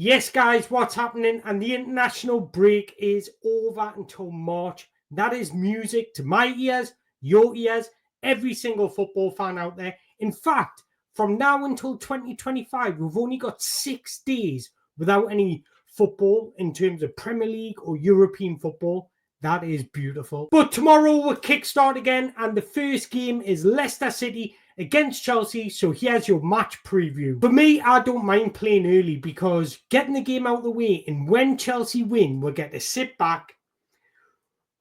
Yes, guys, what's happening? And the international break is over until March. That is music to my ears, your ears, every single football fan out there. In fact, from now until 2025, we've only got 6 days without any football in terms of Premier League or European football. That is beautiful. But tomorrow we'll kickstart again, and the first game is Leicester City against Chelsea. So here's your match preview. For me, I don't mind playing early because getting the game out of the way, and when Chelsea win, we'll get to sit back.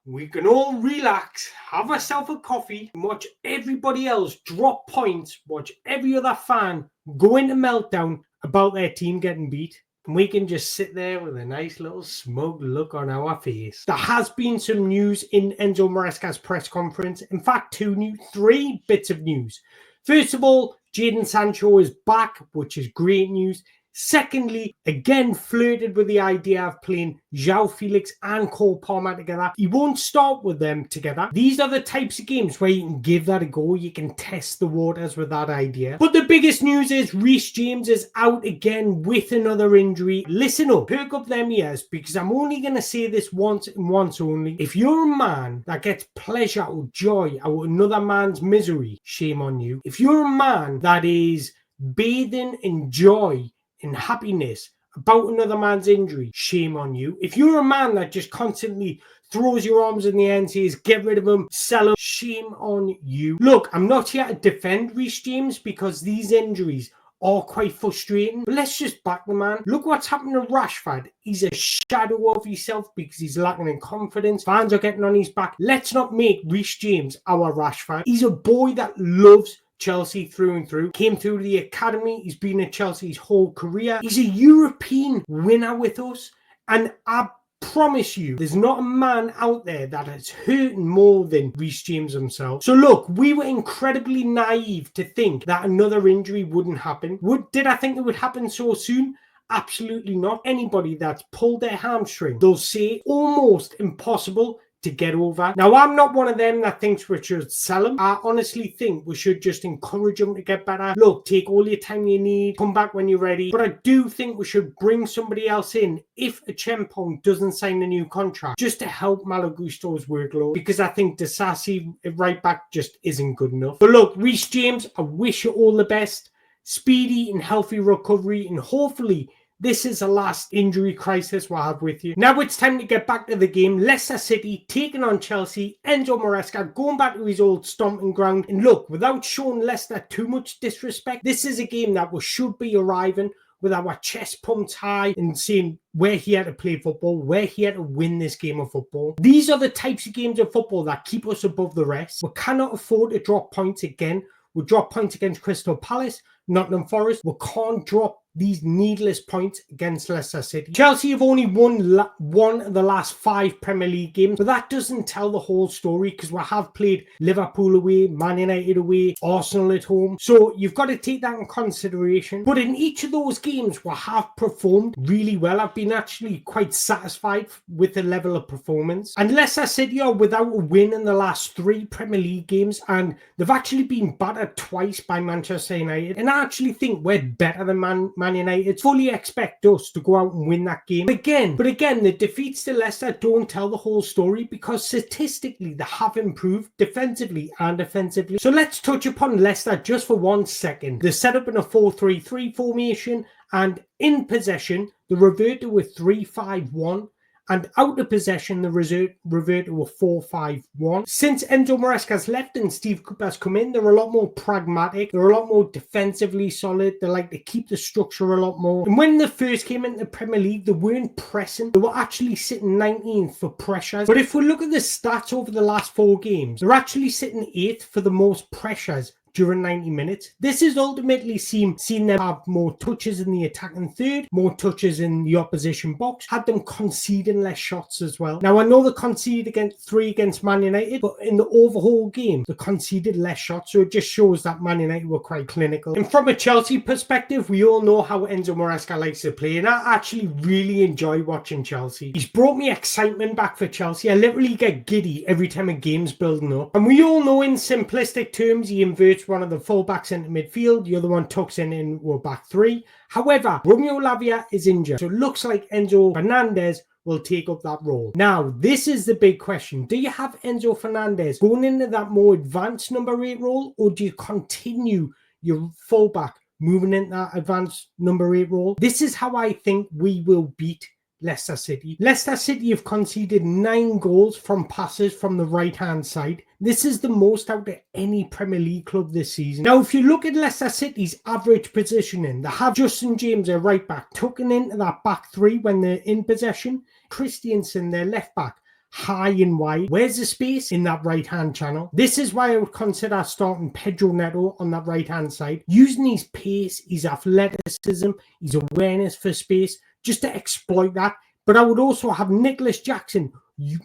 We can all relax, have ourselves a coffee, and watch everybody else drop points, watch every other fan go into meltdown about their team getting beat. And we can just sit there with a nice little smug look on our face. There has been some news in Enzo Maresca's press conference. In fact, 3 bits of news. First of all, Jadon Sancho is back, which is great news. Secondly, again flirted with the idea of playing João Felix and Cole Palmer together. He won't start with them together. These are the types of games where you can give that a go. You can test the waters with that idea. But the biggest news is Reece James is out again with another injury. Listen up, perk up them ears, because I'm only going to say this once and once only. If you're a man that gets pleasure or joy out of another man's misery, shame on you. If you're a man that is bathing in joy in happiness about another man's injury, shame on you. If you're a man that just constantly throws your arms in the air and says, get rid of him, sell him, shame on you. Look, I'm not here to defend Reece James because these injuries are quite frustrating, but let's just back the man. Look what's happened to Rashford. He's a shadow of himself because he's lacking in confidence. Fans are getting on his back. Let's not make Reece James our Rashford. He's a boy that loves Chelsea through and through. Came through the academy. He's been at Chelsea his whole career. He's a European winner with us. And I promise you, there's not a man out there that is hurting more than Reece James himself. So look, we were incredibly naive to think that another injury wouldn't happen. Did I think it would happen so soon? Absolutely not. Anybody that's pulled their hamstring, they'll say almost impossible to get over. Now, I'm not one of them that thinks we should sell him. I honestly think we should just encourage him to get better. Look, take all your time you need, come back when you're ready. But I do think we should bring somebody else in if Acheampong doesn't sign a new contract, just to help Malo Gusto's workload, because I think Disasi right back just isn't good enough. But look, Reece James, I wish you all the best. Speedy and healthy recovery, and hopefully this is the last injury crisis we'll have with you. Now it's time to get back to the game. Leicester City taking on Chelsea. Enzo Maresca going back to his old stomping ground. And look, without showing Leicester too much disrespect, this is a game that we should be arriving with our chest pumped high and saying we're here to play football. We're here to win this game of football. These are the types of games of football that keep us above the rest. We cannot afford to drop points again. We dropped points against Crystal Palace, Nottingham Forest. We can't drop these needless points against Leicester City. Chelsea have only won one of the last 5 Premier League games, but that doesn't tell the whole story because we have played Liverpool away, Man United away, Arsenal at home. So you've got to take that in consideration. But in each of those games, we have performed really well. I've been actually quite satisfied with the level of performance. And Leicester City are without a win in the last 3 Premier League games, and they've actually been battered twice by Manchester United. And I actually think we're better than Man United. Fully expect us to go out and win that game. But again, the defeats to Leicester don't tell the whole story because statistically they have improved defensively and offensively. So let's touch upon Leicester just for 1 second. They're set up in a 4-3-3 formation, and in possession they revert to a 3-5-1. And out of possession, the revert to a 4-5-1. Since Enzo Maresca's left and Steve Cooper's come in, they're a lot more pragmatic. They're a lot more defensively solid. They like to keep the structure a lot more. And when they first came into the Premier League, they weren't pressing. They were actually sitting 19th for pressures. But if we look at the stats over the last 4 games, they're actually sitting 8th for the most pressures during 90 minutes. This has ultimately seen them have more touches in the attacking third, more touches in the opposition box, had them conceding less shots as well. Now, I know they conceded 3 against Man United, but in the overall game, they conceded less shots, so it just shows that Man United were quite clinical. And from a Chelsea perspective, we all know how Enzo Maresca likes to play, and I actually really enjoy watching Chelsea. He's brought me excitement back for Chelsea. I literally get giddy every time a game's building up. And we all know in simplistic terms, he inverts inverts one of the full-backs into midfield. The other one tucks into a back three. However, Romeo Lavia is injured. So it looks like Enzo Fernandez will take up that role. Now, this is the big question. Do you have Enzo Fernandez going into that more advanced number 8 role, or do you continue your fullback moving into that advanced number 8 role? This is how I think we will beat Leicester City. Leicester City have conceded 9 goals from passes from the right-hand side. This is the most out of any Premier League club this season. Now, if you look at Leicester City's average positioning, they have Justin James, their right back, tucking into that back three when they're in possession. Christiansen, their left back, high and wide. Where's the space? In that right-hand channel. This is why I would consider starting Pedro Neto on that right-hand side, using his pace, his athleticism, his awareness for space, just to exploit that. But I would also have Nicholas Jackson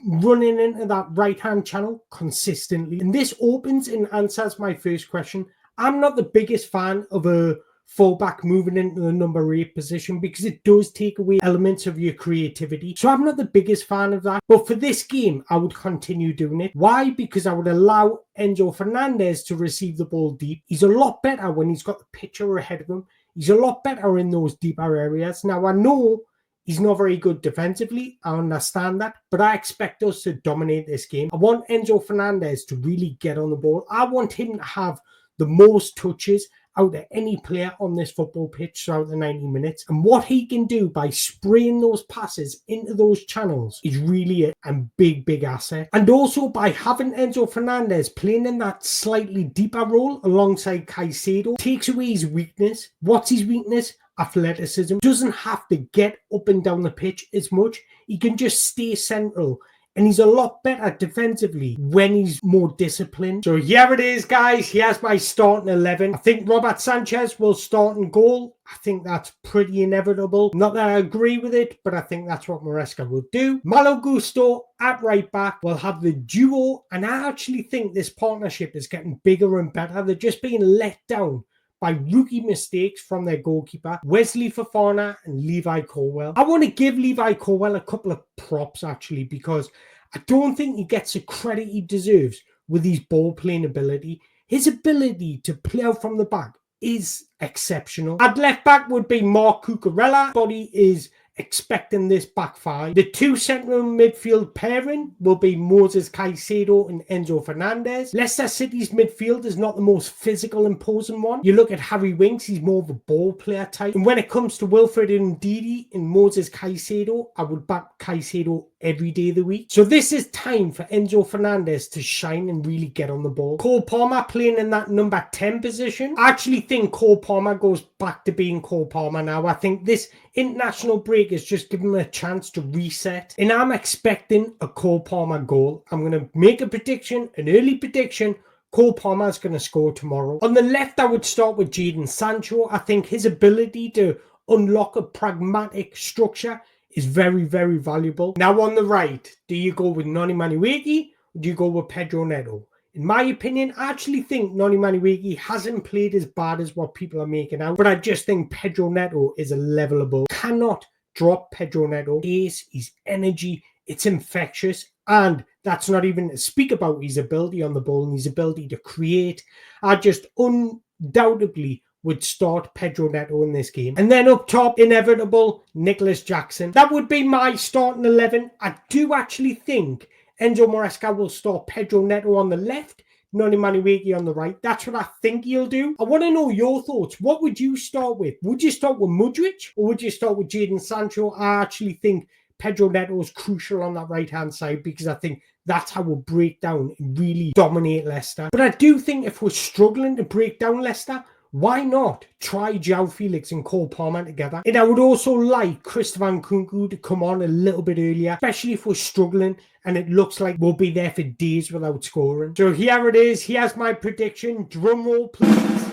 running into that right-hand channel consistently. And this opens and answers my first question. I'm not the biggest fan of a fullback moving into the number 8 position because it does take away elements of your creativity. So I'm not the biggest fan of that. But for this game, I would continue doing it. Why? Because I would allow Enzo Fernandez to receive the ball deep. He's a lot better when he's got the picture ahead of him. He's a lot better in those deeper areas. Now, I know he's not very good defensively. I understand that. But I expect us to dominate this game. I want Enzo Fernandez to really get on the ball. I want him to have the most touches out of any player on this football pitch throughout the 90 minutes. And what he can do by spraying those passes into those channels is really a big asset. And also by having Enzo Fernandez playing in that slightly deeper role alongside Caicedo, takes away his weakness. What's his weakness? Athleticism. Doesn't have to get up and down the pitch as much. He can just stay central. And he's a lot better defensively when he's more disciplined. So here it is, guys. Here's my starting 11. I think Robert Sanchez will start in goal. I think that's pretty inevitable. Not that I agree with it, but I think that's what Maresca will do. Malo Gusto at right back will have the duo. And I actually think this partnership is getting bigger and better. They're just being let down by rookie mistakes from their goalkeeper, Wesley Fofana and Levi Colwill. I want to give Levi Colwill a couple of props, actually, because I don't think he gets the credit he deserves with his ball-playing ability. His ability to play out from the back is exceptional. At left back would be Marc Cucurella. Body is expecting this back five. The two central midfield pairing will be Moses Caicedo and Enzo Fernandez. Leicester City's midfield is not the most physical, imposing one. You look at Harry Winks, he's more of a ball player type. And when it comes to Wilfred Ndidi and Moses Caicedo, I would back Caicedo every day of the week. So this is time for Enzo Fernandez to shine and really get on the ball. Cole Palmer playing in that number 10 position. I actually think Cole Palmer goes back to being Cole Palmer now. I think this international break has just given him a chance to reset. And I'm expecting a Cole Palmer goal. I'm going to make a prediction, an early prediction. Cole Palmer is going to score tomorrow. On the left, I would start with Jadon Sancho. I think his ability to unlock a pragmatic structure is very valuable. Now on the right, do you go with Noni Madueke or do you go with Pedro Neto? In my opinion, I actually think Noni Madueke hasn't played as bad as what people are making out, but I just think Pedro Neto is a level above. Cannot drop Pedro Neto. His energy, it's infectious, and that's not even to speak about his ability on the ball and his ability to create. I just undoubtedly would start Pedro Neto in this game. And then up top, inevitable, Nicholas Jackson. That would be my starting 11. I do actually think Enzo Maresca will start Pedro Neto on the left, Noni Madueke on the right. That's what I think he'll do. I want to know your thoughts. What would you start with? Would you start with Mudryk or would you start with Jadon Sancho? I actually think Pedro Neto is crucial on that right-hand side because I think that's how we'll break down and really dominate Leicester. But I do think if we're struggling to break down Leicester, why not try João Felix and Cole Palmer together? And I would also like Christopher Nkunku to come on a little bit earlier, especially if we're struggling and it looks like we'll be there for days without scoring. So here it is. Here's my prediction. Drum roll, please.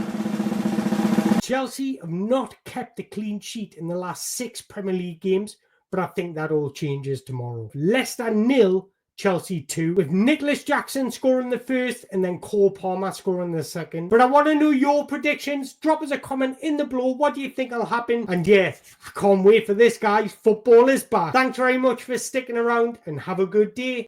Chelsea have not kept a clean sheet in the last 6 Premier League games, but I think that all changes tomorrow. Leicester 0, Chelsea 2, with Nicholas Jackson scoring the first and then Cole Palmer scoring the second. But I want to know your predictions. Drop us a comment in the below. What do you think will happen? And yeah, I can't wait for this, guys. Football is back. Thanks very much for sticking around and have a good day.